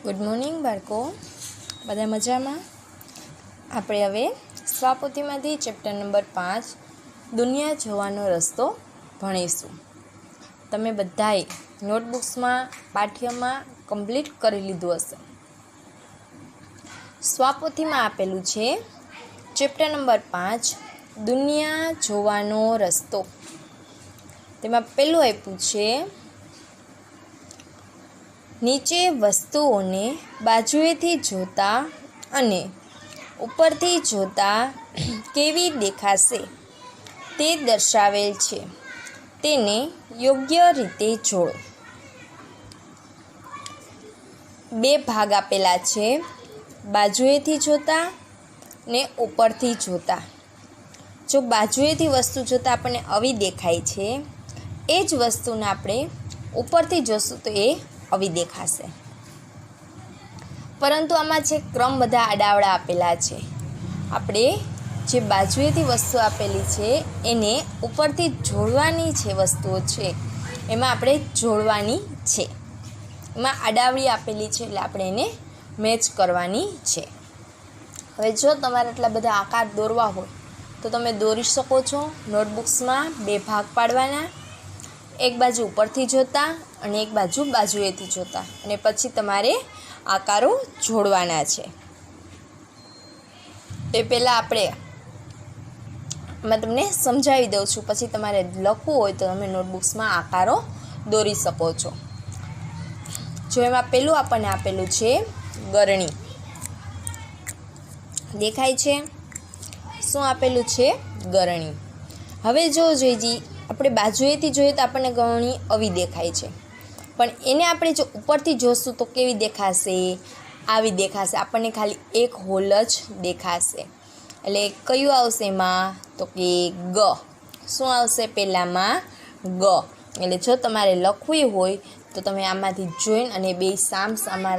Good morning બાળકો, બધા મજામાં? આપણે હવે સ્વાપોથીમાંથી ચેપ્ટર નંબર 5 દુનિયા જોવાનો રસ્તો ભણીશું. તમે બધાએ નોટબુક્સમાં પાઠ્યમાં કમ્પ્લીટ કરી લીધું હશે. સ્વાપોથીમાં આપેલું છે ચેપ્ટર નંબર 5 દુનિયા જોવાનો રસ્તો. તેમાં પહેલું આપ્યું છે નીચે વસ્તુઓને બાજુએથી જોતા અને ઉપરથી જોતા કેવી દેખાશે તે દર્શાવેલ છે. તેને યોગ્ય રીતે જોડો. બે ભાગ આપેલા છે, બાજુએથી જોતા ને ઉપરથી જોતા. જો બાજુએથી વસ્તુ જોતાં આપણને આવી દેખાય છે, એ જ વસ્તુને આપણે ઉપરથી જોશું તો એ આવી દેખાશે. પરંતુ આમાં જે ક્રમ બધા આડાવડા આપેલા છે, આપણે જે બાજુએથી વસ્તુ આપેલી છે એને ઉપરથી જોડવાની છે. વસ્તુઓ છે એમાં આપણે જોડવાની છે. એમાં આડાવડી આપેલી છે એટલે આપણે એને મેચ કરવાની છે. હવે જો તમારે એટલા બધા આકાર દોરવા હોય તો તમે દોરી શકો છો. નોટબુક્સમાં બે ભાગ પાડવાના, એક બાજુ ઉપરથી જોતા અને એક બાજુ બાજુએથી જોતા, અને પછી તમારે આકારો જોડવાના છે. તે પહેલાં મેં તમને સમજાવી દઉં છું, પછી તમારે લખવું હોય તો તમે નોટબુક્સમાં આકારો દોરી શકો છો. જો એમાં પહેલું આપણને આપેલું છે ગરણી. દેખાય છે? શું આપેલું છે? ગરણી. હવે જો જોઈએ આપણે બાજુએથી જોઈએ તો આપણને ગરણી આવી દેખાય છે, પણ એને આપણે જો ઉપરથી જોશું તો કેવી દેખાશે? આવી દેખાશે. આપણને ખાલી એક હોલ જ દેખાશે. એટલે કયું આવશે એમાં? તો કે ગ. શું આવશે પહેલાંમાં? ગ. એટલે જો તમારે લખવું હોય તો તમે આમાંથી જોઈને અને બે સામસામા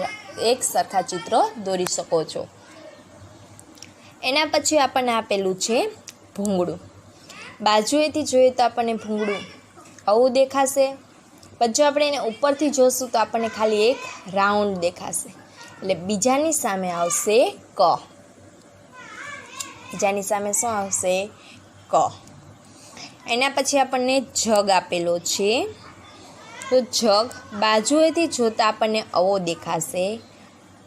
એક સરખા ચિત્ર દોરી શકો છો. એના પછી આપણને આપેલું છે ભૂંગળું. બાજુએથી જોઈએ તો આપણને ભૂંગળું આવું દેખાશે, પણ જો આપણે એને ઉપરથી જોશું તો આપણને ખાલી એક રાઉન્ડ દેખાશે. એટલે બીજાની સામે આવશે ક. બીજાની સામે શું આવશે? ક. એના પછી આપણને જગ આપેલો છે. તો જગ બાજુએથી જોતાં આપણને આવો દેખાશે,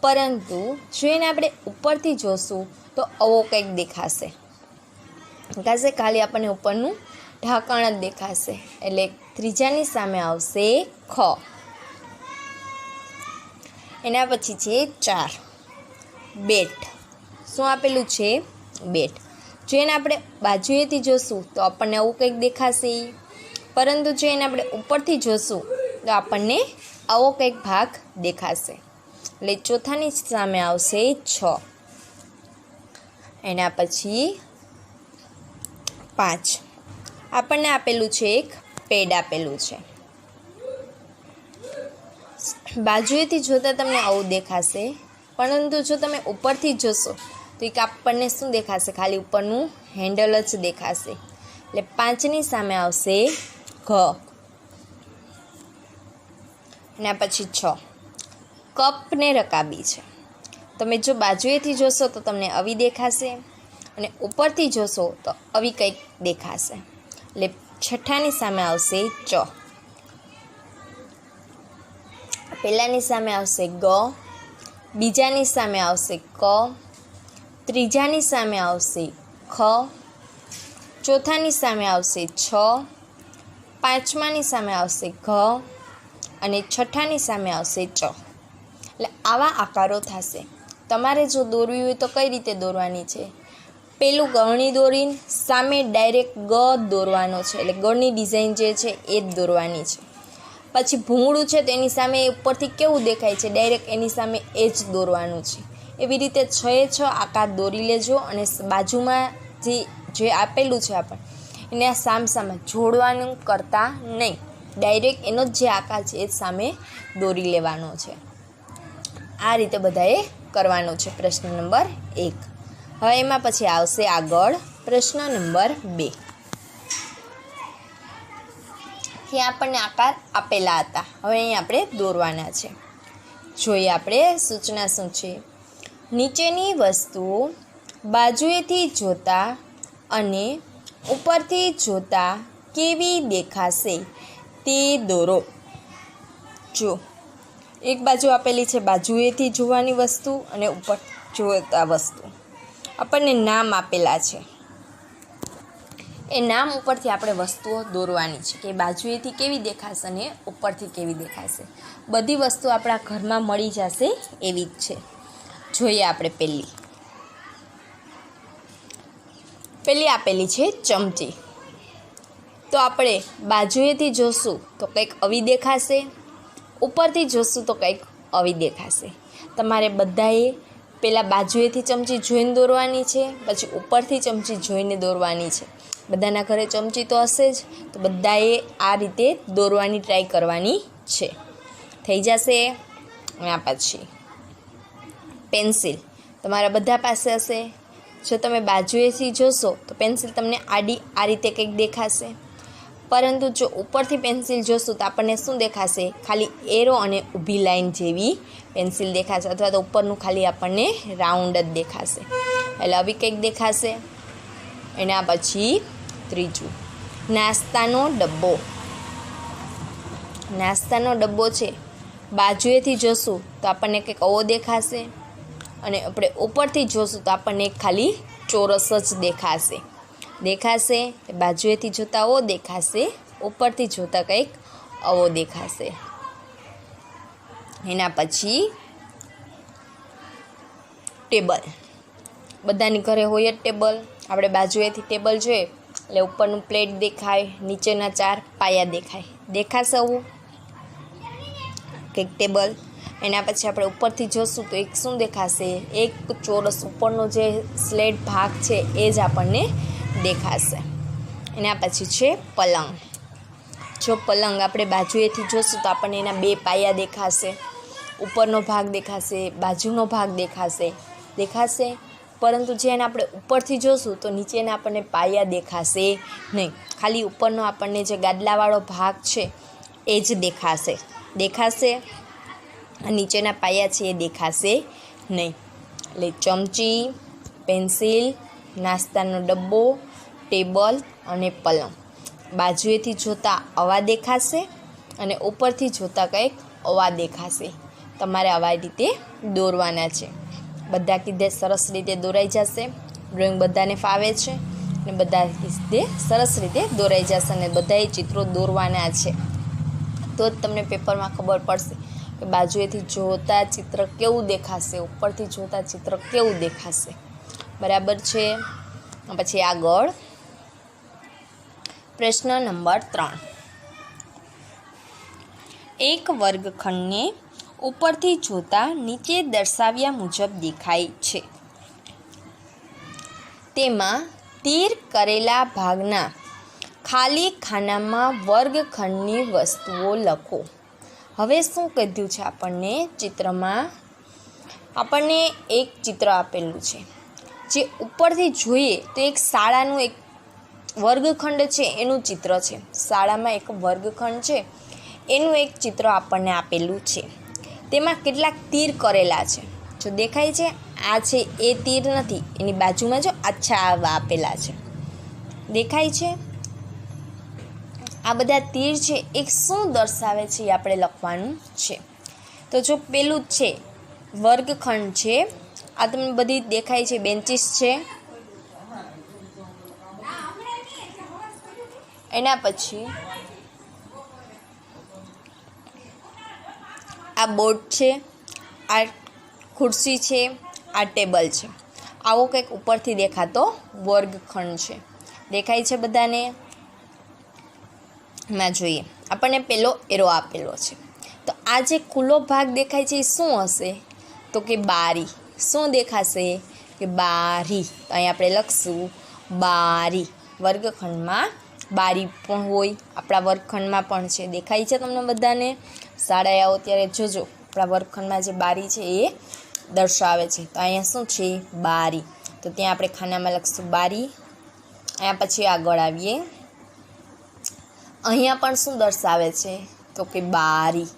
પરંતુ જો એને આપણે ઉપરથી જોશું તો આવો કંઈક દેખાશે. ખાલી આપણને ઉપરનું ઢાંકણ જ દેખાશે. એટલે ત્રીજાની સામે આવશે ખ. એના પછી છે 4 બેટ. શું આપેલું છે? બેટ. જો એને આપણે બાજુએથી જોશું તો આપણને આવું કંઈક દેખાશે, પરંતુ જો એને આપણે ઉપરથી જોશું તો આપણને આવો કંઈક ભાગ દેખાશે. એટલે ચોથાની સામે આવશે 6. એના પછી 5 આપણને આપેલું છે એક પેડ આપેલું છે. બાજુએથી જોતાં તમને આવું દેખાશે, પરંતુ જો તમે ઉપરથી જોશો તો એક આપણને શું દેખાશે? ખાલી ઉપરનું હેન્ડલ જ દેખાશે. એટલે 5ની સામે આવશે ઘ. એના પછી 6 કપ ને રકાબી છે. તમે જો બાજુએથી જોશો તો તમને આવી દેખાશે, અને ઉપરથી જોશો તો આવી કંઈક દેખાશે. એટલે છઠ્ઠાની સામે આવશે ચ. પહેલાંની સામે આવશે ગ, બીજાની સામે આવશે ક, ત્રીજાની સામે આવશે ખ, ચોથાની સામે આવશે 6, પાંચમાની સામે આવશે ઘ, અને છઠ્ઠાની સામે આવશે ચ. એટલે આવા આકારો થશે. તમારે જો દોરવી હોય તો કઈ રીતે દોરવાની છે? પેલું ગરણી દોરીને સામે ડાયરેક્ટ ગ દોરવાનો છે. એટલે ગળની ડિઝાઇન જે છે એ જ દોરવાની છે. પછી ભૂંગળું છે તો એની સામે ઉપરથી કેવું દેખાય છે? ડાયરેક્ટ એની સામે એ જ દોરવાનું છે. એવી રીતે 6 આકાર દોરી લેજો, અને બાજુમાં જે આપેલું છે આપણે એને આ સામસામે જોડવાનું કરતા નહીં. ડાયરેક્ટ એનો જ જે આકાર છે એ જ સામે દોરી લેવાનો છે. આ રીતે બધાએ કરવાનું છે. પ્રશ્ન નંબર 1. હવે એમાં પછી આવશે આગળ પ્રશ્ન નંબર 2. ત્યાં આપણને આકાર આપેલા હતા, હવે અહીં આપણે દોરવાના છે. જોઈએ આપણે સૂચના શું છે. નીચેની વસ્તુઓ બાજુએથી જોતા અને ઉપરથી જોતા કેવી દેખાશે તે દોરો. જો એક બાજુ આપેલી છે બાજુએથી જોવાની વસ્તુ અને ઉપર જોતા વસ્તુ. આપણને નામ આપેલા છે, એ નામ ઉપરથી આપણે વસ્તુઓ દોરવાની છે કે બાજુએથી કેવી દેખાશે અને ઉપરથી કેવી દેખાશે. બધી વસ્તુ આપણા ઘરમાં મળી જશે એવી જ છે. જોઈએ આપણે પહેલી આપેલી છે ચમચી. તો આપણે બાજુએથી જોશું તો કંઈક આવી દેખાશે, ઉપરથી જોશું તો કંઈક આવી દેખાશે. તમારે બધાએ પહેલાં બાજુએથી ચમચી જોઈને દોરવાની છે, પછી ઉપરથી ચમચી જોઈને દોરવાની છે. બધાના ઘરે ચમચી તો હશે જ, તો બધાએ આ રીતે દોરવાની ટ્રાય કરવાની છે. થઈ જશે. આ પછી પેન્સિલ તમારા બધા પાસે હશે. જો તમે બાજુએથી જોશો તો પેન્સિલ તમને આડી આ રીતે કંઈક દેખાશે, પરંતુ જો ઉપરથી પેન્સિલ જોશું તો આપણને શું દેખાશે? ખાલી એરો અને ઊભી લાઈન જેવી પેન્સિલ દેખાશે, અથવા તો ઉપરનું ખાલી આપણને રાઉન્ડ જ દેખાશે. એટલે આવી કંઈક દેખાશે. એના પછી ત્રીજું નાસ્તાનો ડબ્બો. નાસ્તાનો ડબ્બો છે, બાજુએથી જોશું તો આપણને કંઈક આવો દેખાશે, અને આપણે ઉપરથી જોશું તો આપણને ખાલી ચોરસ જ દેખાશે. બાજુએથી જોતા આવો દેખાશે, ઉપરથી જોતા કંઈક આવો દેખાશે. એના પછી ટેબલ. બધાની ઘરે હોય જ ટેબલ. આપણે બાજુએથી ટેબલ જોઈએ એટલે ઉપરનું પ્લેટ દેખાય, નીચેના 4 પાયા દેખાશે આવું કંઈક ટેબલ. એના પછી આપણે ઉપરથી જોશું તો એક શું દેખાશે? એક ચોરસ ઉપરનો જે સ્લેટ ભાગ છે એ જ આપણને દેખાશે. એના પછી છે પલંગ. જો પલંગ આપણે બાજુએથી જોશું તો આપણને એના 2 પાયા દેખાશે, ઉપરનો ભાગ દેખાશે, બાજુનો ભાગ દેખાશે. પરંતુ જેને આપણે ઉપરથી જોશું તો નીચેના આપણને પાયા દેખાશે નહીં. ખાલી ઉપરનો આપણને જે ગાદલાવાળો ભાગ છે એ જ દેખાશે. નીચેના પાયા છે એ દેખાશે નહીં. એટલે ચમચી, પેન્સિલ, નાસ્તાનો ડબ્બો, ટેબલ અને પલંગ બાજુએથી જોતાં આવા દેખાશે અને ઉપરથી જોતાં કંઈક આવા દેખાશે. તમારે આવા રીતે દોરવાના છે. બધા કીધે સરસ રીતે દોરાઈ જશે. ડ્રોઈંગ બધાને ફાવે છે અને બધા કીધે સરસ રીતે દોરાઈ જશે, અને બધાએ ચિત્રો દોરવાના છે. તો જ તમને પેપરમાં ખબર પડશે કે બાજુએથી જોતા ચિત્ર કેવું દેખાશે, ઉપરથી જોતા ચિત્ર કેવું દેખાશે. બરાબર છે. પછી આગળ પ્રશ્ન નંબર 3. એક વર્ગખંડને ઉપરથી જોતા નીચે દર્શાવ્યા મુજબ દેખાય છે. તેમાં તીર કરેલા ભાગના ખાલી ખાનામાં વર્ગખંડની વસ્તુઓ લખો. હવે શું કીધું છે આપણને? ચિત્રમાં આપણને એક ચિત્ર આપેલું છે, જે ઉપરથી જોઈએ તો એક શાળાનું એક વર્ગખંડ છે એનું ચિત્ર છે. શાળામાં એક વર્ગખંડ છે એનું એક ચિત્ર આપણને આપેલું છે. તેમાં કેટલાક તીર કરેલા છે. જો દેખાય છે આ છે એ તીર નથી, એની બાજુમાં જો આછા આવા આપેલા છે, દેખાય છે. આ બધા તીર છે એક શું દર્શાવે છે એ આપણે લખવાનું છે. તો જો પેલું જ છે વર્ગખંડ છે, આ તમને બધી દેખાય છે, બેન્ચીસ છે. એના પછી આ બોર્ડ છે, આ ખુરશી છે, આ ટેબલ છે. આવો કંઈક ઉપરથી દેખાતો વર્ગખંડ છે. દેખાય છે બધાને? એમાં જોઈએ આપણને પેલો એરો આપેલો છે. તો આ જે ખુલ્લો ભાગ દેખાય છે એ શું હશે? તો કે બારી. શું દેખાશે? કે બારી. તો અહીં આપણે લખશું બારી. વર્ગખંડમાં બારી પણ હોય, આપણા વર્ગખંડમાં પણ છે. દેખાય છે તમને બધાને? શાળાએ આવો ત્યારે જોજો આપણા વર્ગખંડમાં જે બારી છે એ દર્શાવે છે. તો અહીંયા શું છે? બારી. તો ત્યાં આપણે ખાનામાં લખશું બારી. અહીંયા પછી આગળ આવીએ. અહીંયા પણ શું દર્શાવે છે? તો કે બારી.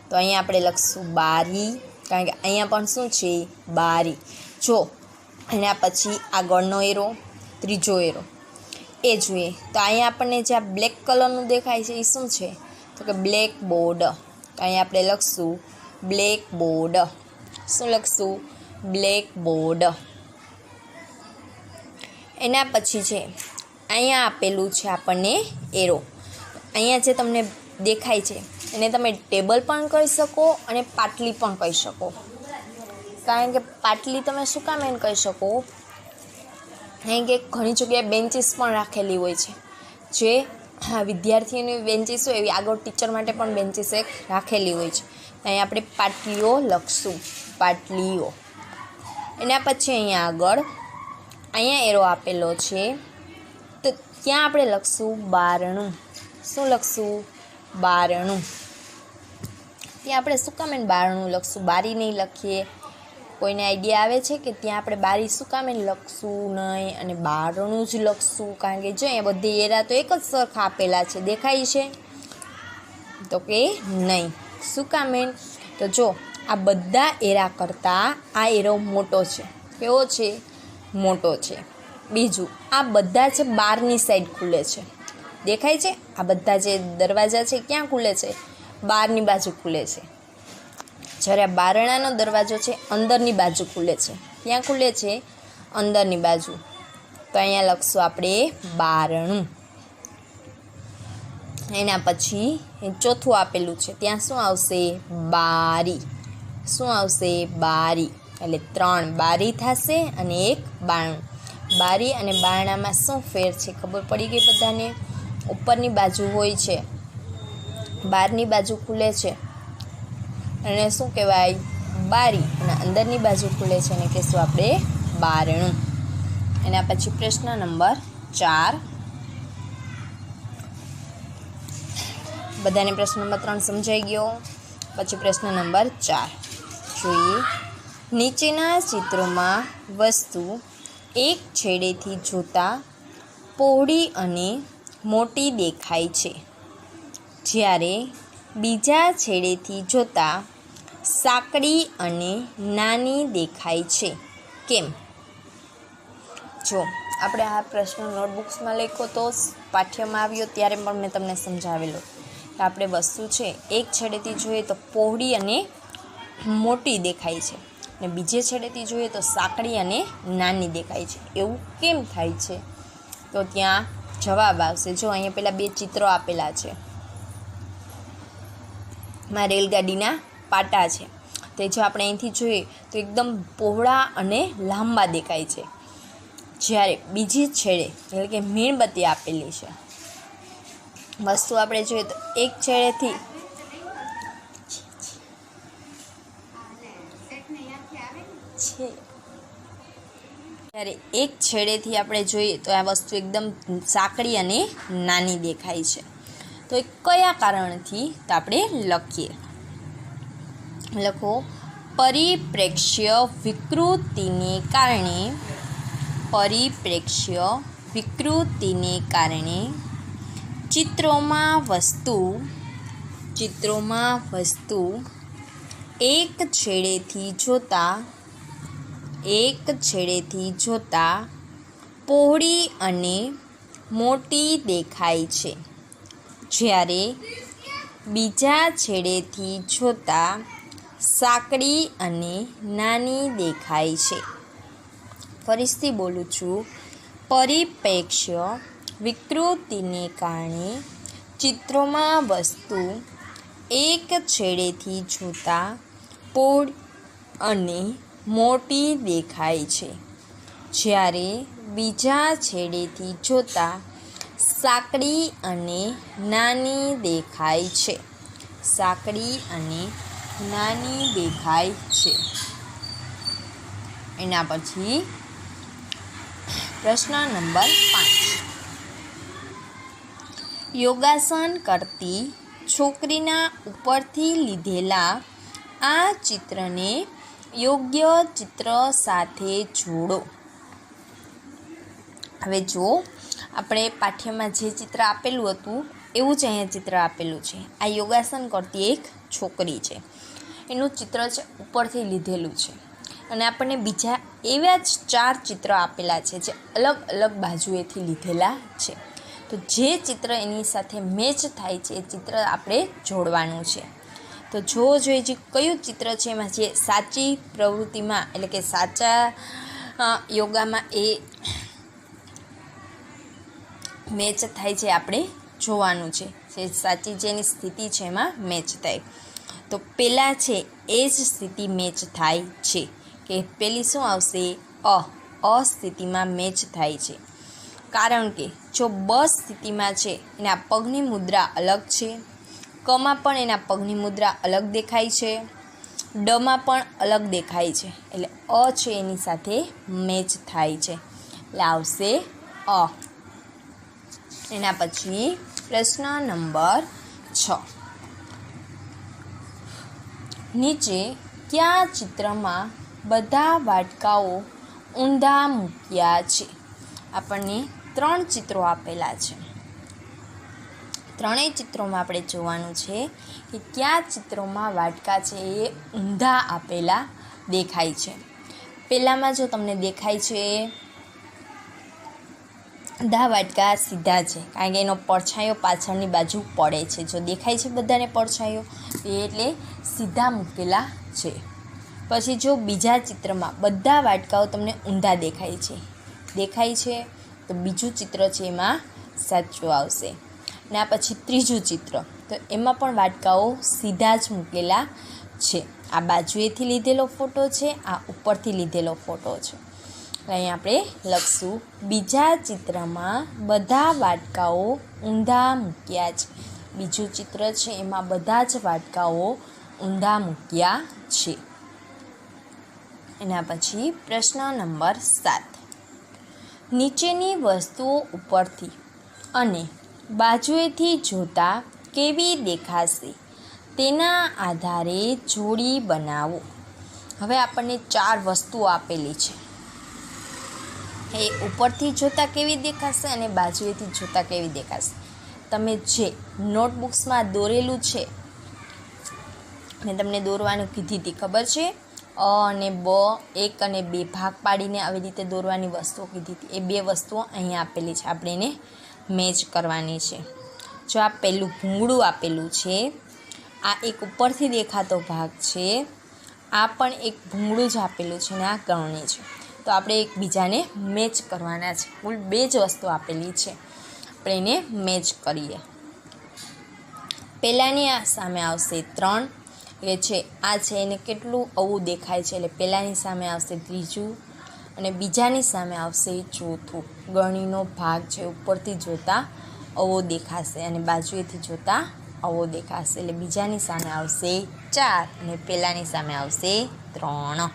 તો અહીંયા આપણે લખશું બારી. કારણ કે અહીંયા પણ શું છે? બારી. જો એના પછી આગળનો એરો, ત્રીજો એરો એ જોઈએ તો અહીંયા આપણને જે આ બ્લેક કલરનું દેખાય છે એ શું છે? તો કે બ્લેક બોર્ડ. તો અહીંયા આપણે લખશું બ્લેક બોર્ડ. શું લખશું? Black board. એના પછી છે અહીંયા આપેલું છે આપણને એરો. અહીંયા જે તમને દેખાય છે એને તમે ટેબલ પણ કહી શકો અને પાટલી પણ કહી શકો. કારણ કે પાટલી તમે શું કામ એને કહી શકો? કારણ કે ઘણી જગ્યાએ બેન્ચીસ પણ રાખેલી હોય છે, જે વિદ્યાર્થીઓની બેન્ચીસ હોય એવી આગળ ટીચર માટે પણ બેન્ચીસ એક રાખેલી હોય છે. અહીંયા આપણે પાટલીઓ લખશું, પાટલીઓ. એના પછી અહીંયા આગળ અહીંયા એરો આપેલો છે તો ત્યાં આપણે લખશું બારણું. શું લખશું? બારણું. ત્યાં આપણે શું કામ એને બારણું લખશું? બારી નહીં લખીએ? કોઈને આઈડિયા આવે છે કે ત્યાં આપણે બારી શું કામ એને લખશું નહીં અને બારણું જ લખશું? કારણ કે જો અહીંયા બધી એરા તો એક જ સરખા આપેલા છે, દેખાય છે? તો કે નહીં. શું કામ એને? તો જો આ બધા એરા કરતાં આ એરો મોટો છે. કેવો છે? મોટો છે. બીજું આ બધા છે બહારની સાઈડ ખુલે છે, દેખાય છે? આ બધા જે દરવાજા છે ક્યાં ખુલે છે? બહારની બાજુ ખુલે છે. જ્યારે આ બારણાનો દરવાજો છે અંદરની બાજુ ખુલે છે. ક્યાં ખુલે છે? અંદરની બાજુ. તો અહીંયા લખશું આપણે બારણું. એના પછી ચોથું આપેલું છે ત્યાં શું આવશે? બારી. શું આવશે? બારી. એટલે 3 બારી થશે અને 1 બારણું. બારી અને બારણામાં શું ફેર છે ખબર પડી ગઈ બધાને? ઉપરની બાજુ હોય છે, બહારની બાજુ ખુલે છે અને શું કહેવાય? બારી. અને અંદરની બાજુ ખુલે છે અને કહેશું આપણે બારણું. એના પછી પ્રશ્ન નંબર 4. બધાને પ્રશ્ન નંબર 3 સમજાઈ ગયો? પછી પ્રશ્ન નંબર 4 જોઈએ. નીચેના ચિત્રોમાં વસ્તુ એક છેડેથી જોતા પહોળી અને મોટી દેખાય છે, જ્યારે બીજા છેડેથી જોતા સાંકડી અને નાની દેખાય છે. કેમ? જો આપણે આ પ્રશ્ન નોટબુક્સમાં લખ્યો તો પાઠ્યમાં આવ્યો ત્યારે પણ મેં તમને સમજાવેલો કે આપણે વસ્તુ છે એક છેડેથી જોઈએ તો પહોળી અને મોટી દેખાય છે અને બીજે છેડેથી જોઈએ તો સાંકડી અને નાની દેખાય છે. એવું કેમ થાય છે? તો ત્યાં જવાબ આવશે. જો અહીંયા પેલા 2 ચિત્રો આપેલા છે. માં રેલગાડીના પાટા છે. તે જો આપણે અહીંથી જોઈએ તો એકદમ પહોળા અને લાંબા દેખાય છે, જ્યારે બીજી છેડે એટલે કે મીણબત્તી આપેલી છે. વસ્તુ આપણે જોઈએ તો એક છેડેથી ત્યારે એક છેડેથી આપણે જોઈએ તો આ વસ્તુ એકદમ સાંકડી અને નાની દેખાય છે. તો એ કયા કારણથી? તો આપણે લખીએ. લખો પરિપ્રેક્ષ્ય વિકૃતિને કારણે. પરિપ્રેક્ષ્ય વિકૃતિને કારણે ચિત્રોમાં વસ્તુ એક છેડેથી જોતા પહોળી અને મોટી દેખાય છે, જ્યારે બીજા છેડેથી જોતા સાંકડી અને નાની દેખાય છે. ફરીથી બોલું છું. પરિપ્રેક્ષ્ય વિકૃતિને કારણે ચિત્રોમાં વસ્તુ એક છેડેથી જોતા પહોળી અને મોટી દેખાય છે, જ્યારે બીજા છેડેથી જોતા સાંકડી અને નાની દેખાય છે. સાંકડી અને નાની દેખાય છે. એના પછી પ્રશ્ન નંબર 5. યોગાસન કરતી છોકરીના ઉપરથી લીધેલા આ ચિત્રને યોગ્ય ચિત્ર સાથે જોડો. હવે જો આપણે પાઠ્યમાં જે ચિત્ર આપેલું હતું એવું જ અહીંયા ચિત્ર આપેલું છે. આ યોગાસન કરતી એક છોકરી છે. એનું ચિત્ર છે ઉપરથી લીધેલું છે અને આપણને બીજા એવા જ 4 ચિત્ર આપેલા છે જે અલગ અલગ બાજુએથી લીધેલા છે. તો જે ચિત્ર એની સાથે મેચ થાય છે એ ચિત્ર આપણે જોડવાનું છે. તો જોવો જોઈએ જે કયું ચિત્ર છે એમાં જે સાચી પ્રવૃત્તિમાં એટલે કે સાચા યોગામાં એ મેચ થાય છે આપણે જોવાનું છે. જે સાચી જેની સ્થિતિ છે એમાં મેચ થાય. તો પહેલાં છે એ જ સ્થિતિ મેચ થાય છે કે પેલી શું આવશે અ સ્થિતિમાં મેચ થાય છે. કારણ કે જો બ સ્થિતિમાં છે એના પગની મુદ્રા અલગ છે, કમાં પણ એના પગની મુદ્રા અલગ દેખાય છે, ડમાં પણ અલગ દેખાય છે, એટલે અ છે એની સાથે મેચ થાય છે એટલે આવશે અ. એના પછી પ્રશ્ન નંબર 6. નીચે કયા ચિત્રમાં બધા વાટકાઓ ઊંધા મૂક્યા છે? આપણને 3 ચિત્રો આપેલા છે. ત્રણેય ચિત્રોમાં આપણે જોવાનું છે કે કયા ચિત્રોમાં વાટકા છે એ ઊંધા આપેલા દેખાય છે. પહેલામાં જો તમને દેખાય છે બધા વાટકા સીધા છે કારણ કે એનો પડછાયો પાછળની બાજુ પડે છે. જો દેખાય છે બધાને પડછાયો એટલે સીધા મૂકેલા છે. પછી જો બીજા ચિત્રમાં બધા વાટકાઓ તમને ઊંધા દેખાય છે તો બીજું ચિત્ર છે એમાં સાચું આવશે. ને આ પછી ત્રીજું ચિત્ર તો એમાં પણ વાટકાઓ સીધા જ મૂકેલા છે. આ બાજુએથી લીધેલો ફોટો છે, આ ઉપરથી લીધેલો ફોટો છે. અહીં આપણે લખશું બીજા ચિત્રમાં બધા વાટકાઓ ઊંધા મૂક્યા છે. બીજું ચિત્ર છે એમાં બધા જ વાટકાઓ ઊંધા મૂક્યા છે. એના પછી પ્રશ્ન નંબર 7. નીચેની વસ્તુઓ ઉપરથી અને બાજુએથી જોતા કેવી દેખાશે તેના આધારે જોડી બનાવો. હવે આપણને 4 વસ્તુઓ આપેલી છે. એ ઉપરથી જોતાં કેવી દેખાશે અને બાજુએથી જોતાં કેવી દેખાશે. તમે જે નોટબુક્સમાં દોરેલું છે મેં તમને દોરવાનું કીધી હતી ખબર છે, અ અને બ 1 અને 2 ભાગ પાડીને આવી રીતે દોરવાની વસ્તુઓ કીધી હતી. એ 2 વસ્તુઓ અહીંયા આપેલી છે, આપણે એને મેચ કરવાની છે. જો આ પહેલું ભૂંગળું આપેલું છે, આ એક ઉપરથી દેખાતો ભાગ છે, આ પણ એક ભૂંગળું જ આપેલું છે અને આ ગરણી છે. તો આપણે એકબીજાને મેચ કરવાના છે. કુલ 2 જ વસ્તુ આપેલી છે, આપણે એને મેચ કરીએ. પહેલાંની આ સામે આવશે 3 એ છે આ છે એને કેટલું આવું દેખાય છે એટલે પહેલાંની સામે આવશે ત્રીજું અને બીજાની સામે આવશે ચોથું. ગરણીનો ભાગ છે ઉપરથી જોતાં આવો દેખાશે અને બાજુએથી જોતાં આવો દેખાશે એટલે બીજાની સામે આવશે 4 અને પહેલાંની સામે આવશે 3.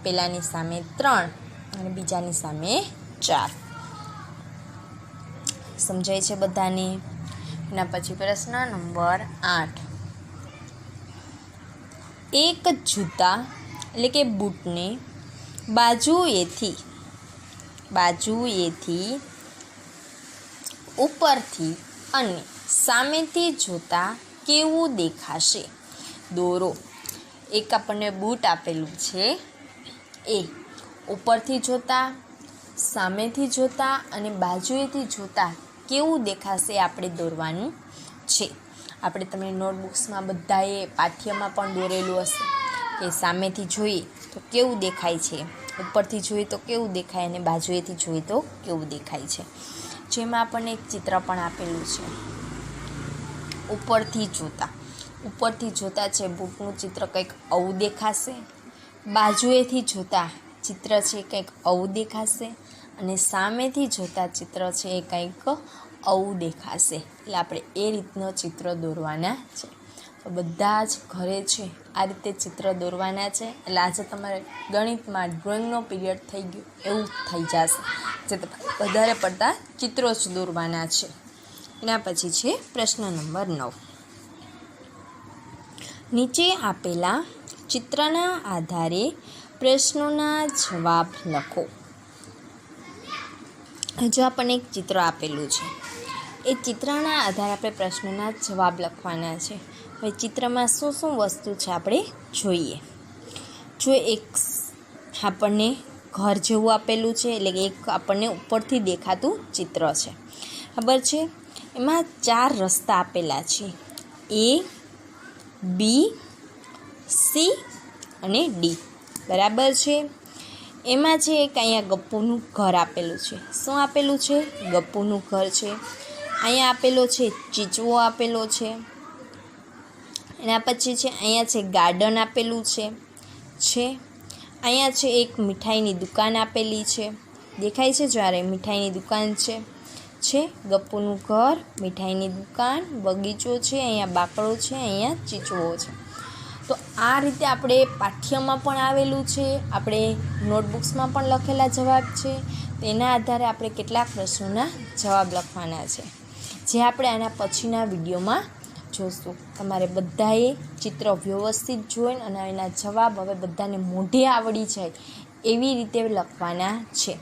પહેલાંની સામે 3 અને બીજાની સામે 4. સમજાય છે બધાને? એના પછી પ્રશ્ન નંબર 8. એક જૂતા એટલે કે બૂટને બાજુએથી ઉપરથી અને સામેથી જોતાં કેવું દેખાશે? દોરો. એક આપણને બૂટ આપેલું છે, એ ઉપરથી જોતાં, સામેથી જોતાં અને બાજુએથી જોતાં કેવું દેખાશે આપણે દોરવાનું છે. આપણે તમને નોટબુક્સમાં બધાએ પાઠ્યમાં પણ દોરેલું હશે કે સામેથી જોઈએ તો કેવું દેખાય છે, ઉપરથી જોઈએ તો કેવું દેખાય અને બાજુએથી જોઈએ તો કેવું દેખાય છે. જેમાં આપણને એક ચિત્ર પણ આપેલું છે ઉપરથી જોતાં છે બૂટનું ચિત્ર કંઈક આવું દેખાશે, બાજુએથી જોતાં ચિત્ર છે કંઈક આવું દેખાશે અને સામેથી જોતાં ચિત્ર છે એ કંઈક આવું દેખાશે. એટલે આપણે એ રીતનો ચિત્ર દોરવાના છે. તો બધા જ ઘરે છે આ રીતે ચિત્ર દોરવાના છે. એટલે આજે તમારે ગણિતમાં ડ્રોઈંગનો પીરિયડ થઈ ગયો એવું થઈ જશે, જે વધારે પડતા ચિત્રો જ દોરવાના છે. એના પછી છે પ્રશ્ન નંબર 9. નીચે આપેલા ચિત્રના આધારે પ્રશ્નોના જવાબ લખો. જો આપણને એક ચિત્ર આપેલું છે, એ ચિત્રના આધારે આપણે પ્રશ્નોના જવાબ લખવાના છે. હવે ચિત્રમાં શું શું વસ્તુ છે આપણે જોઈએ. જો એક આપણને ઘર જેવું આપેલું છે, એટલે કે એક આપણને ઉપરથી દેખાતું ચિત્ર છે, ખબર છે. એમાં 4 રસ્તા આપેલા છે, A, B, C અને D, બરાબર છે. એમાં છે એક અહીંયા ગપ્પુનું ઘર આપેલું છે. શું આપેલું છે? ગપ્પુનું ઘર છે. અહીંયા આપેલો છે ચીચવો આપેલો છે. એના પછી છે અહીંયા છે ગાર્ડન આપેલું છે. અહીંયા છે એક મીઠાઈની દુકાન આપેલી છે, દેખાય છે જ્યારે મીઠાઈની દુકાન છે ગપ્પુનું ઘર, મીઠાઈની દુકાન, બગીચો છે, અહીંયા બાકડો છે, અહીંયા ચીચવો છે. તો આ રીતે આપણે પાઠ્યમાં પણ આવેલું છે, આપણે નોટબુક્સમાં પણ લખેલા જવાબ છે. તેના આધારે આપણે કેટલાક પ્રશ્નોના જવાબ લખવાના છે, જે આપણે આના પછીના વિડીયોમાં જોઈશું. તમારે બધાએ ચિત્ર વ્યવસ્થિત જોઈને અને એના જવાબ હવે બધાને મોઢે આવડી જાય એવી રીતે લખવાના છે,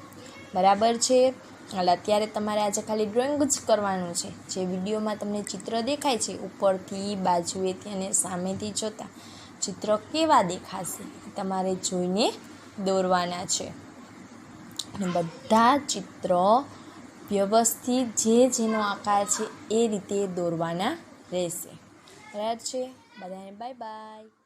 બરાબર છે. એટલે અત્યારે તમારે આજે ખાલી ડ્રોઈંગ જ કરવાનું છે. જે વિડીયોમાં તમને ચિત્ર દેખાય છે, ઉપરથી, બાજુએથી અને સામેથી જોતાં ચિત્ર કેવા દેખાશે તમારે જોઈને દોરવાના છે. અને બધા ચિત્ર વ્યવસ્થિત જેનો આકાર છે એ રીતે દોરવાના રહેશે, બરાબર છે. બધાને બાય બાય.